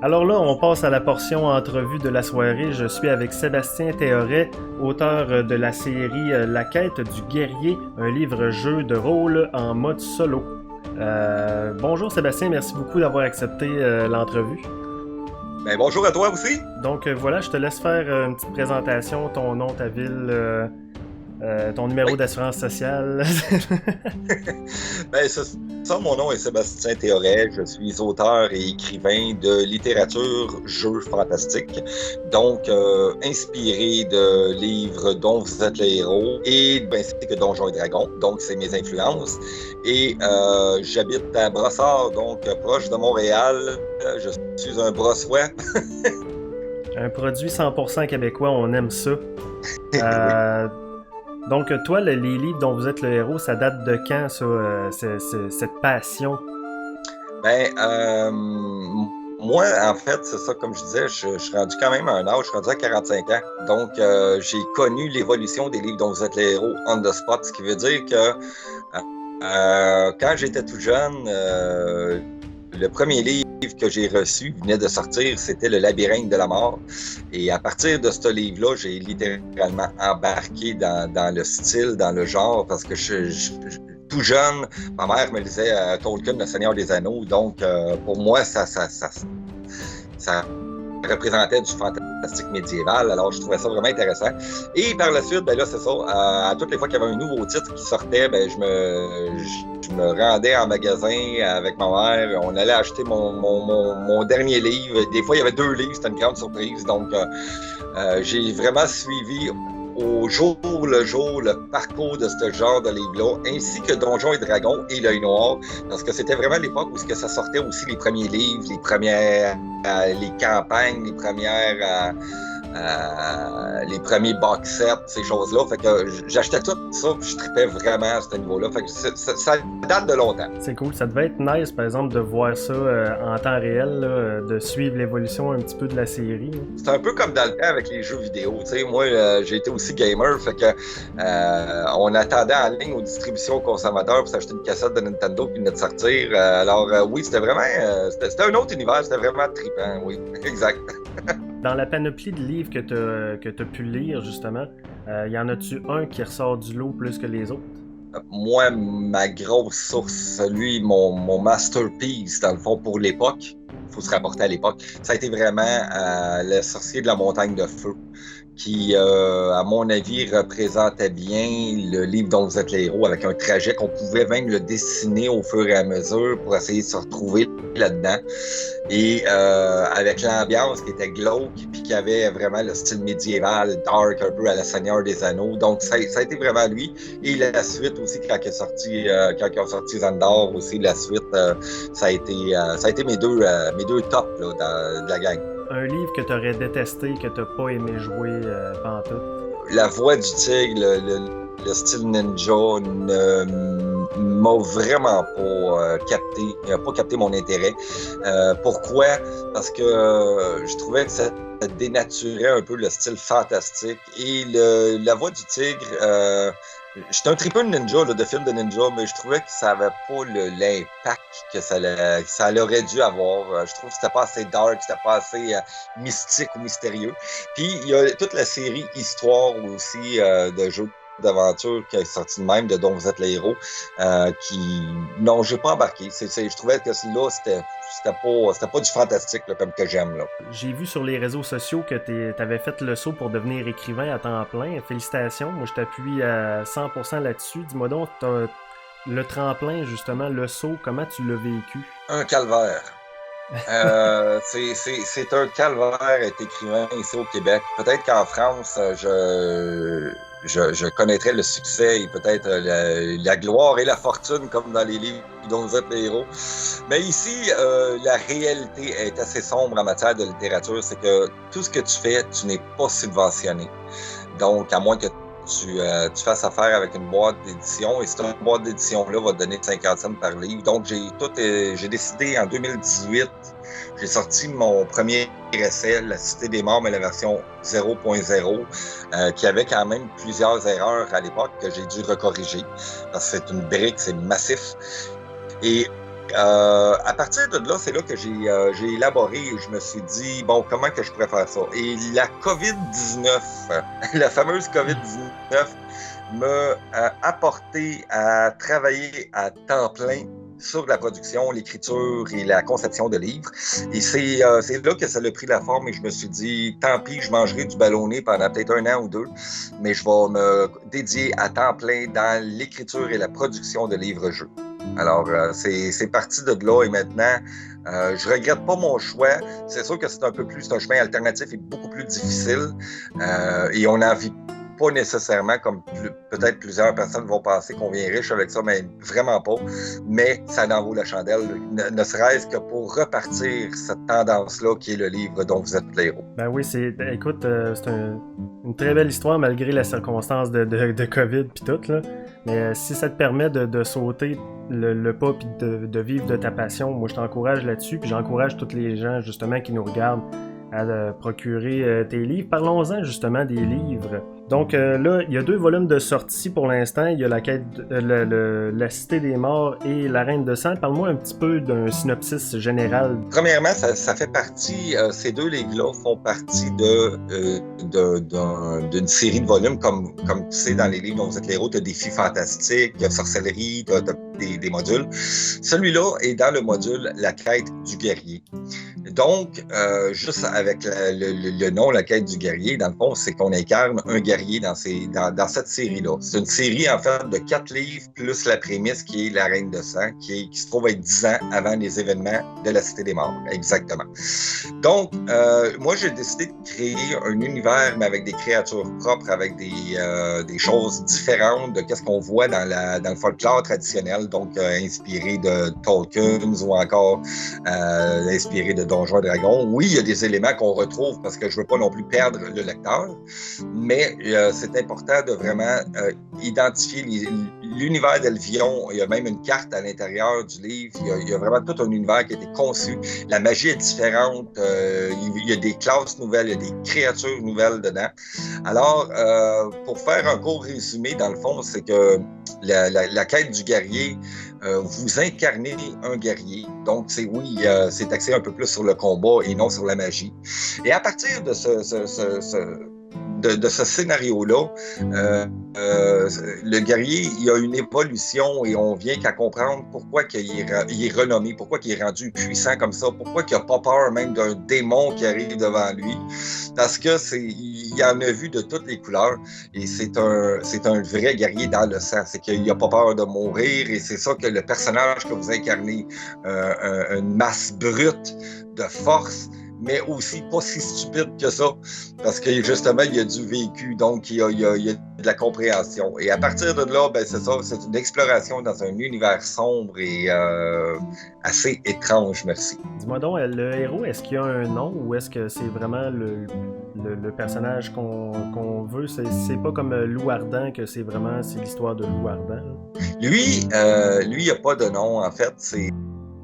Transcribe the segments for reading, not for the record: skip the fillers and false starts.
Alors là, on passe à la portion entrevue de la soirée. Je suis avec Sébastien Théoret, auteur de la série La quête du guerrier, un livre-jeu de rôle en mode solo. Bonjour Sébastien, merci beaucoup d'avoir accepté l'entrevue. Ben, bonjour à toi aussi. Donc voilà, je te laisse faire une petite présentation, ton nom, ta ville, ton numéro Oui. d'assurance sociale. Ben, ça, mon nom est Sébastien Théoret. Je suis auteur et écrivain de littérature, jeux fantastiques. Donc, inspiré de livres dont vous êtes les héros et ainsi que Donjons et Dragons. Donc, c'est mes influences. Et j'habite à Brossard, donc proche de Montréal. Je suis un Brossois. Un produit 100% québécois, on aime ça. Oui. Euh, Donc, toi, les livres dont vous êtes le héros, ça date de quand, ça, cette passion? Ben, moi, en fait, c'est ça, comme je disais, je suis rendu quand même à un âge, je suis rendu à 45 ans. Donc, j'ai connu l'évolution des livres dont vous êtes les héros on the spot, ce qui veut dire que quand j'étais tout jeune, le premier livre que j'ai reçu venait de sortir, c'était Le Labyrinthe de la mort. Et à partir de ce livre-là, j'ai littéralement embarqué dans le style, dans le genre, parce que tout jeune, ma mère me lisait Tolkien, Le Seigneur des Anneaux. Donc, pour moi, ça représentait du fantastique médiéval. Alors, je trouvais ça vraiment intéressant. Et par la suite, ben là, c'est ça. À toutes les fois qu'il y avait un nouveau titre qui sortait, ben, je me rendais en magasin avec ma mère. On allait acheter mon dernier livre. Des fois, il y avait 2 livres. C'était une grande surprise. Donc, j'ai vraiment suivi au jour le jour le parcours de ce genre de livre-là, ainsi que Donjons et Dragons et L'Œil Noir, parce que c'était vraiment l'époque où ça sortait aussi les premiers livres, les premières, les campagnes, les premiers box sets, ces choses-là. Fait que j'achetais tout ça, puis je tripais vraiment à ce niveau-là. Fait que ça date de longtemps. C'est cool. Ça devait être nice, par exemple, de voir ça en temps réel, là, de suivre l'évolution un petit peu de la série. C'est un peu comme dans le temps avec les jeux vidéo. Tu sais, moi, j'ai été aussi gamer, fait que on attendait en ligne aux distributions consommateurs pour s'acheter une cassette de Nintendo puis de sortir. Alors oui, c'était vraiment, c'était un autre univers, c'était vraiment trippant, oui, exact. Dans la panoplie de livres que tu as pu lire, justement, y en a-tu un qui ressort du lot plus que les autres? Moi, ma grosse source, mon masterpiece, dans le fond, pour l'époque, il faut se rapporter à l'époque, ça a été vraiment Le Sorcier de la Montagne de Feu, qui, à mon avis, représentait bien le livre dont vous êtes les héros, avec un trajet qu'on pouvait même le dessiner au fur et à mesure pour essayer de se retrouver là-dedans. Et avec l'ambiance qui était glauque, puis qui avait vraiment le style médiéval, dark, un peu à la Seigneur des Anneaux. Donc, ça a été vraiment lui. Et la suite aussi, quand ils ont sorti Zandar aussi, la suite, ça a été mes deux tops là, de la gang. Un livre que tu aurais détesté, que tu n'as pas aimé jouer pantoute? La voix du tigre, le style ninja m'a vraiment pas capté mon intérêt. Pourquoi? Parce que je trouvais que ça dénaturait un peu le style fantastique. Et la voix du tigre, j'étais un tripeux de ninja, là, de films de ninja, mais je trouvais que ça n'avait pas l'impact que ça aurait dû avoir. Je trouve que c'était pas assez dark, c'était pas assez mystique ou mystérieux. Puis il y a toute la série Histoire aussi de jeux d'aventure qui est sortie de même, de dont vous êtes les héros, non, j'ai pas embarqué. Je trouvais que là, c'était pas du fantastique là, comme que j'aime, là. J'ai vu sur les réseaux sociaux que tu avais fait le saut pour devenir écrivain à temps plein. Félicitations, moi je t'appuie à 100% là-dessus. Dis-moi donc, le tremplin, justement, le saut, comment tu l'as vécu? Un calvaire. C'est un calvaire être écrivain ici au Québec. Peut-être qu'en France, je connaîtrais le succès et peut-être la gloire et la fortune comme dans les livres dont vous êtes les héros. Mais ici, la réalité est assez sombre en matière de littérature. C'est que tout ce que tu fais, tu n'es pas subventionné. Donc, à moins que tu fasses affaire avec une boîte d'édition et cette boîte d'édition-là va te donner 50 cents par livre. Donc, j'ai décidé en 2018, j'ai sorti mon premier essai, La Cité des Morts, mais la version 0.0, qui avait quand même plusieurs erreurs à l'époque que j'ai dû recorriger parce que c'est une brique, c'est massif. Et à partir de là, c'est là que j'ai élaboré et je me suis dit, bon, comment que je pourrais faire ça? Et la COVID-19, la fameuse COVID-19, m'a apporté à travailler à temps plein sur la production, l'écriture et la conception de livres. Et c'est là que ça a pris la forme et je me suis dit, tant pis, je mangerai du ballonné pendant peut-être 1 an ou 2, mais je vais me dédier à temps plein dans l'écriture et la production de livres-jeux. Alors, c'est parti de là et maintenant, je regrette pas mon choix. C'est sûr que c'est un chemin alternatif et beaucoup plus difficile et on n'en vit pas nécessairement comme peut-être plusieurs personnes vont penser qu'on vient riche avec ça, mais vraiment pas. Mais ça en vaut la chandelle, ne serait-ce que pour repartir cette tendance-là qui est le livre dont vous êtes le héros. Ben oui, écoute, c'est une très belle histoire malgré la circonstance de COVID puis tout, là. Mais si ça te permet de sauter le pas puis de vivre de ta passion, moi je t'encourage là-dessus, puis j'encourage tous les gens justement qui nous regardent à procurer tes livres. Parlons-en justement des livres. Donc là, il y a 2 volumes de sortie pour l'instant. Il y a la quête, la Cité des Morts et La Reine de Sang. Parle-moi un petit peu d'un synopsis général. Premièrement, ça fait partie, ces 2 livres-là font partie d'une série de volumes, comme tu sais, dans les livres dont vous êtes les héros, tu as défis fantastiques, il y a sorcellerie, tu as des modules. Celui-là est dans le module La quête du guerrier. Donc, juste avec le nom, La quête du guerrier, dans le fond, c'est qu'on incarne un guerrier dans cette série-là. C'est une série, en fait, de 4 livres, plus la prémisse qui est La Reine de Sang, qui se trouve être 10 ans avant les événements de la Cité des Morts. Exactement. Donc, moi, j'ai décidé de créer un univers, mais avec des créatures propres, avec des choses différentes de ce qu'on voit dans le folklore traditionnel, donc inspiré de Tolkien ou encore inspiré de Donjons et Dragons. Oui, il y a des éléments qu'on retrouve parce que je ne veux pas non plus perdre le lecteur, mais c'est important de vraiment identifier l'univers d'Elvion. Il y a même une carte à l'intérieur du livre. Il y a vraiment tout un univers qui a été conçu. La magie est différente. Il y a des classes nouvelles, il y a des créatures nouvelles dedans. Alors, pour faire un court résumé, dans le fond, c'est que la quête du guerrier, vous incarnez un guerrier. Donc, c'est axé un peu plus sur le combat et non sur la magie. Et à partir de ce scénario-là, le guerrier, il a une évolution et on vient qu'à comprendre pourquoi il est renommé, pourquoi il est rendu puissant comme ça, pourquoi il n'a pas peur même d'un démon qui arrive devant lui, parce que il en a vu de toutes les couleurs et c'est un vrai guerrier dans le sang, c'est qu'il n'a pas peur de mourir et c'est ça que le personnage que vous incarnez, une masse brute de force, mais aussi pas si stupide que ça, parce que justement, il y a du vécu, donc il y a de la compréhension. Et à partir de là, ben c'est ça, c'est une exploration dans un univers sombre et assez étrange, merci. Dis-moi donc, le héros, est-ce qu'il y a un nom ou est-ce que c'est vraiment le personnage qu'on veut? C'est pas comme Lou Ardent, que c'est l'histoire de Lou Ardent. Lui, il n'y a pas de nom, en fait,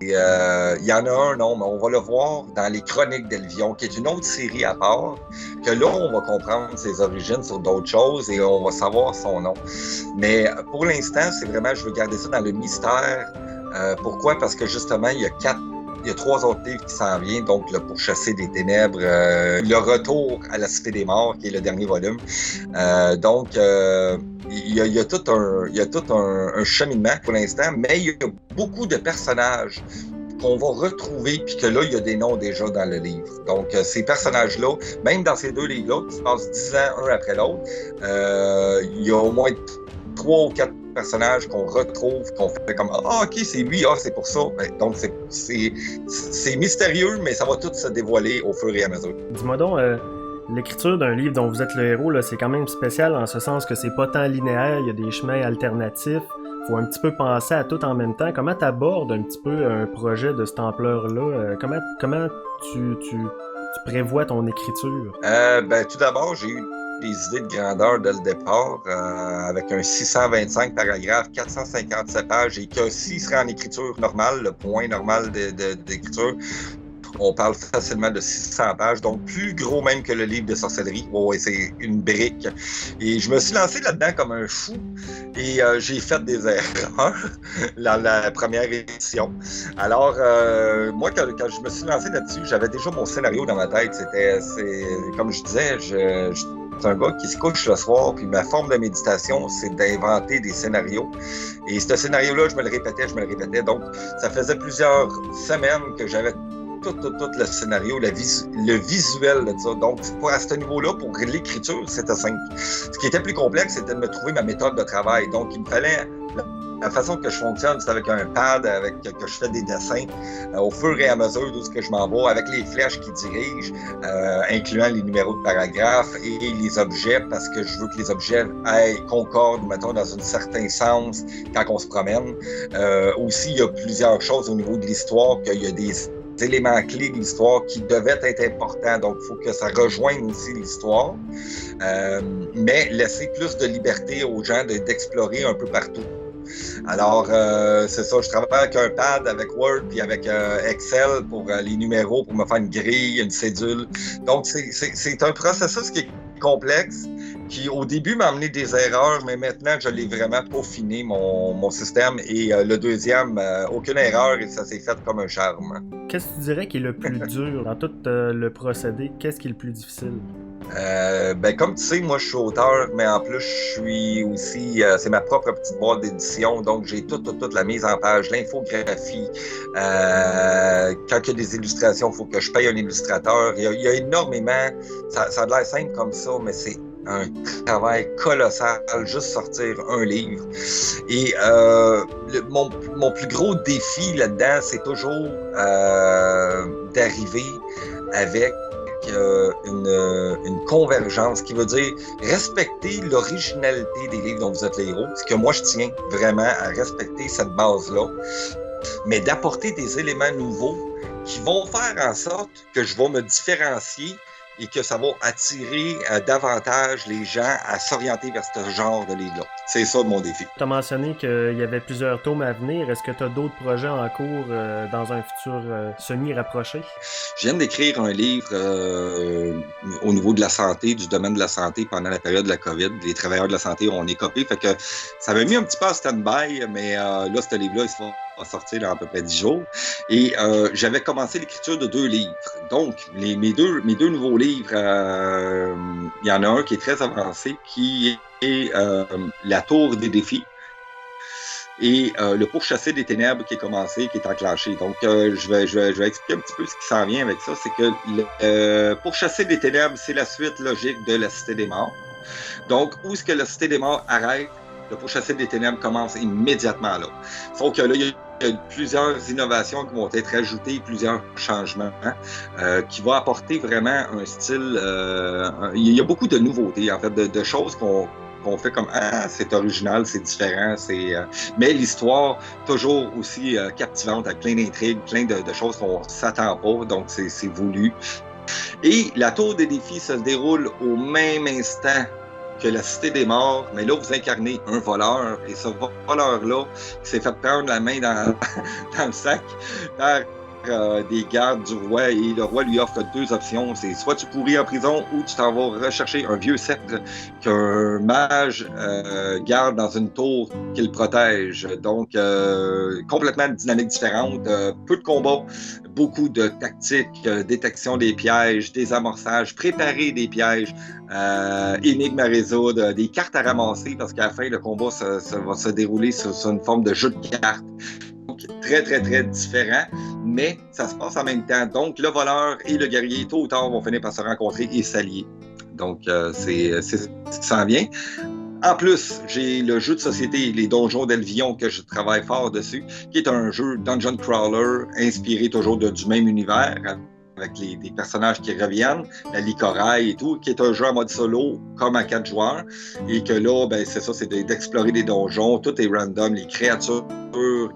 il y en a un nom, mais on va le voir dans les Chroniques d'Elvion, qui est une autre série à part, que là, on va comprendre ses origines sur d'autres choses et on va savoir son nom. Mais pour l'instant, c'est vraiment, je veux garder ça dans le mystère. Pourquoi? Parce que justement, il y a 3 autres livres qui s'en viennent, donc le Pourchasser des ténèbres, le Retour à la Cité des Morts, qui est le dernier volume. Il y a tout un cheminement pour l'instant, mais il y a beaucoup de personnages qu'on va retrouver, puis que là, il y a des noms déjà dans le livre. Donc, ces personnages-là, même dans ces 2 livres-là, qui se passent 10 ans un après l'autre, il y a au moins 3 ou 4 personnages qu'on retrouve, qu'on fait comme « Ah, OK, c'est lui, c'est pour ça. » Donc, c'est mystérieux, mais ça va tout se dévoiler au fur et à mesure. Dis-moi donc, l'écriture d'un livre dont vous êtes le héros, là, c'est quand même spécial en ce sens que c'est pas tant linéaire, il y a des chemins alternatifs, faut un petit peu penser à tout en même temps. Comment tu abordes un petit peu un projet de cette ampleur-là? Comment tu prévois ton écriture? Tout d'abord, j'ai eu des idées de grandeur dès le départ, avec un 625 paragraphes, 457 pages, et que s'il serait en écriture normale, le point normal d'écriture, On parle facilement de 600 pages, donc plus gros même que le livre de sorcellerie. Ouais, c'est une brique. Et je me suis lancé là-dedans comme un fou et j'ai fait des erreurs dans la première édition. Alors, moi, quand je me suis lancé là-dessus, j'avais déjà mon scénario dans ma tête. Comme je disais, c'est un gars qui se couche le soir, puis ma forme de méditation, c'est d'inventer des scénarios. Et ce scénario-là, je me le répétais. Donc, ça faisait plusieurs semaines que j'avais tout le scénario, le visuel de ça. Donc, à ce niveau-là, pour l'écriture, c'était simple. Ce qui était plus complexe, c'était de me trouver ma méthode de travail. Donc, il me fallait... La façon que je fonctionne, c'est avec un pad, que je fais des dessins au fur et à mesure d'où je m'en vais, avec les flèches qui dirigent, incluant les numéros de paragraphes et les objets, parce que je veux que les objets concordent, mettons, dans un certain sens quand on se promène. Aussi, il y a plusieurs choses au niveau de l'histoire, qu'il y a des éléments clés de l'histoire qui devaient être importants, donc il faut que ça rejoigne aussi l'histoire, mais laisser plus de liberté aux gens d'explorer un peu partout. Alors, c'est ça, je travaille avec un pad, avec Word, puis avec Excel pour les numéros, pour me faire une grille, une cédule. Donc, c'est un processus qui est complexe, qui au début m'a amené des erreurs, mais maintenant, je l'ai vraiment peaufiné, mon système. Et le deuxième, aucune erreur, et ça s'est fait comme un charme. Qu'est-ce que tu dirais qui est le plus dur dans tout le procédé? Qu'est-ce qui est le plus difficile? Comme tu sais, moi je suis auteur, mais en plus je suis aussi, c'est ma propre petite boîte d'édition, donc j'ai toute la mise en page, l'infographie. Quand il y a des illustrations, il faut que je paye un illustrateur. Il y a énormément, ça a l'air simple comme ça, mais c'est un travail colossal, juste sortir un livre. Et mon plus gros défi là-dedans, c'est toujours d'arriver avec une convergence qui veut dire respecter l'originalité des livres dont vous êtes les héros, ce que moi je tiens vraiment à respecter cette base-là, mais d'apporter des éléments nouveaux qui vont faire en sorte que je vais me différencier et que ça va attirer davantage les gens à s'orienter vers ce genre de livre-là. C'est ça mon défi. Tu as mentionné qu'il y avait plusieurs tomes à venir. Est-ce que tu as d'autres projets en cours dans un futur semi-rapproché? Je viens d'écrire un livre au niveau de la santé, du domaine de la santé pendant la période de la COVID. Les travailleurs de la santé ont écopé, fait que ça m'a mis un petit peu en stand-by, mais là, ce livre-là, il va sortir dans à peu près 10 jours. Et j'avais commencé l'écriture de 2 livres. Donc, mes deux nouveaux livres, il y en a un qui est très avancé, qui est La Tour des défis. Et le pourchasser des ténèbres qui est commencé, qui est enclenché. Donc, je vais expliquer un petit peu ce qui s'en vient avec ça. C'est que le pourchasser des ténèbres, c'est la suite logique de la Cité des morts. Donc, où est-ce que la Cité des morts arrête, le pourchasser des ténèbres commence immédiatement là. Sauf que là, il y a plusieurs innovations qui vont être ajoutées, plusieurs changements, qui vont apporter vraiment un style... il y a beaucoup de nouveautés, en fait, de choses qu'on fait comme « Ah, c'est original, c'est différent, mais l'histoire, toujours aussi captivante, avec plein d'intrigues, plein de choses qu'on ne s'attend pas, donc c'est voulu. Et la Tour des défis se déroule au même instant que la Cité des morts, mais là, vous incarnez un voleur, et ce voleur-là s'est fait prendre la main dans le sac par des gardes du roi, et le roi lui offre 2 options. C'est soit tu pourris en prison ou tu t'en vas rechercher un vieux sceptre qu'un mage garde dans une tour qu'il protège. Donc, complètement de dynamique différente, peu de combats, beaucoup de tactiques, détection des pièges, désamorçage, préparer des pièges, énigmes à résoudre, des cartes à ramasser, parce qu'à la fin, le combat ça va se dérouler sur une forme de jeu de cartes. Donc, très, très, très différent, mais ça se passe en même temps. Donc, le voleur et le guerrier, tôt ou tard, vont finir par se rencontrer et s'allier. Donc, c'est ce qui s'en vient. En plus, j'ai le jeu de société Les Donjons d'Elvion que je travaille fort dessus, qui est un jeu dungeon crawler inspiré toujours du même univers, avec des personnages qui reviennent, la licoraille et tout, qui est un jeu en mode solo, comme à 4 joueurs, et que là, ben, c'est ça, c'est d'explorer des donjons, tout est random, les créatures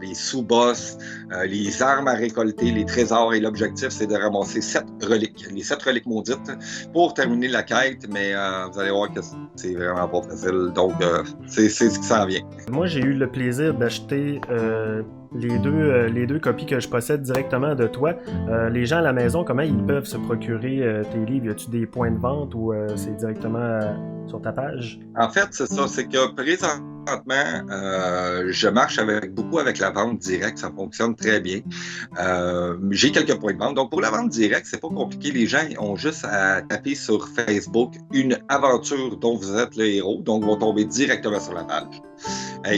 les sous-boss, les armes à récolter, les trésors. Et l'objectif, c'est de ramasser 7 reliques, les 7 reliques maudites, pour terminer la quête. Mais vous allez voir que c'est vraiment pas facile. Donc, c'est ce qui s'en vient. Moi, j'ai eu le plaisir d'acheter les deux copies que je possède directement de toi. Les gens à la maison, comment ils peuvent se procurer tes livres? Y a-tu des points de vente ou c'est directement sur ta page? En fait, c'est ça. C'est que présentement, je marche beaucoup avec la vente directe. Ça fonctionne très bien. J'ai quelques points de vente. Donc, pour la vente directe, c'est pas compliqué. Les gens ont juste à taper sur Facebook une aventure dont vous êtes le héros. Donc, vont tomber directement sur la page.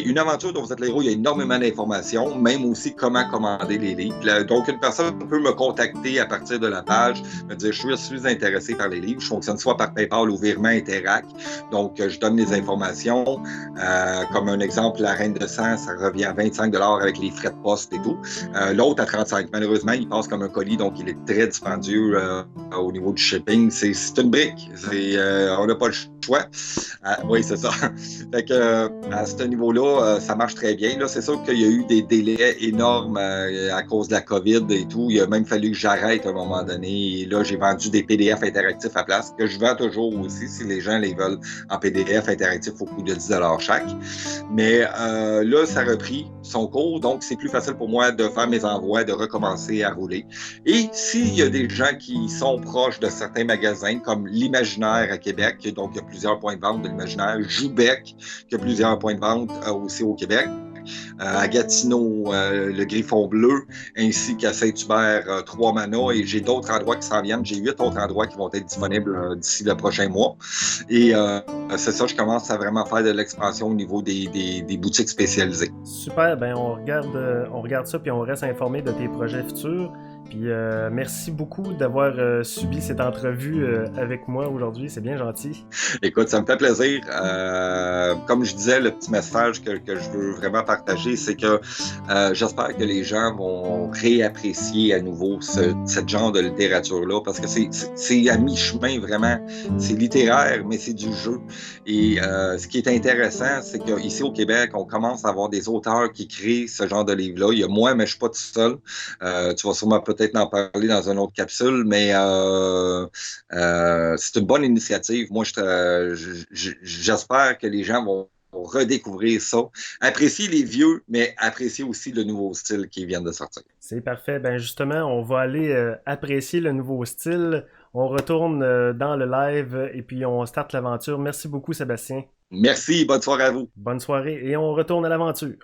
Une aventure dont vous êtes le héros, il y a énormément d'informations, même aussi comment commander les livres. Donc, une personne peut me contacter à partir de la page, me dire je suis intéressé par les livres. Je fonctionne soit par PayPal ou virement Interac. Donc, je donne les informations. Comme un exemple, la Reine de Sang, ça revient à 25 $ avec les frais de poste et tout. L'autre à 35 $. Malheureusement, il passe comme un colis, donc il est très dispendieux au niveau du shipping. C'est une brique. On n'a pas le choix. Oui, c'est ça. Fait que, à ce niveau-là, ça marche très bien. Là, c'est sûr qu'il y a eu des délais énormes à cause de la COVID et tout. Il a même fallu que j'arrête à un moment donné. Et là, j'ai vendu des PDF interactifs à place, que je vends toujours aussi si les gens les veulent en PDF interactif au coût de 10 $ chaque. Mais là, ça a repris son cours, donc c'est plus facile pour moi de faire mes envois, de recommencer à rouler. Et s'il y a des gens qui sont proches de certains magasins, comme l'Imaginaire à Québec, donc il y a plusieurs points de vente de l'Imaginaire, Joubec, qui a plusieurs points de vente aussi au Québec, à Gatineau, le Griffon Bleu, ainsi qu'à Saint-Hubert, Trois-Mânas, et j'ai d'autres endroits qui s'en viennent. J'ai 8 autres endroits qui vont être disponibles d'ici le prochain mois. Et c'est ça, je commence à vraiment faire de l'expansion au niveau des boutiques spécialisées. Super, ben on regarde ça puis on reste informé de tes projets futurs. Puis merci beaucoup d'avoir subi cette entrevue avec moi aujourd'hui, c'est bien gentil. Écoute, ça me fait plaisir. Comme je disais, le petit message que je veux vraiment partager, c'est que j'espère que les gens vont réapprécier à nouveau ce genre de littérature-là, parce que c'est à mi-chemin vraiment. C'est littéraire, mais c'est du jeu. Et ce qui est intéressant, c'est qu'ici au Québec, on commence à avoir des auteurs qui créent ce genre de livre-là. Il y a moi, mais je suis pas tout seul. Tu vas sûrement peut-être en parler dans une autre capsule, mais c'est une bonne initiative. Moi, j'espère que les gens vont redécouvrir ça, apprécier les vieux, mais apprécier aussi le nouveau style qui vient de sortir. C'est parfait. Ben justement, on va aller apprécier le nouveau style. On retourne dans le live et puis on starte l'aventure. Merci beaucoup, Sébastien. Merci, bonne soirée à vous. Bonne soirée et on retourne à l'aventure.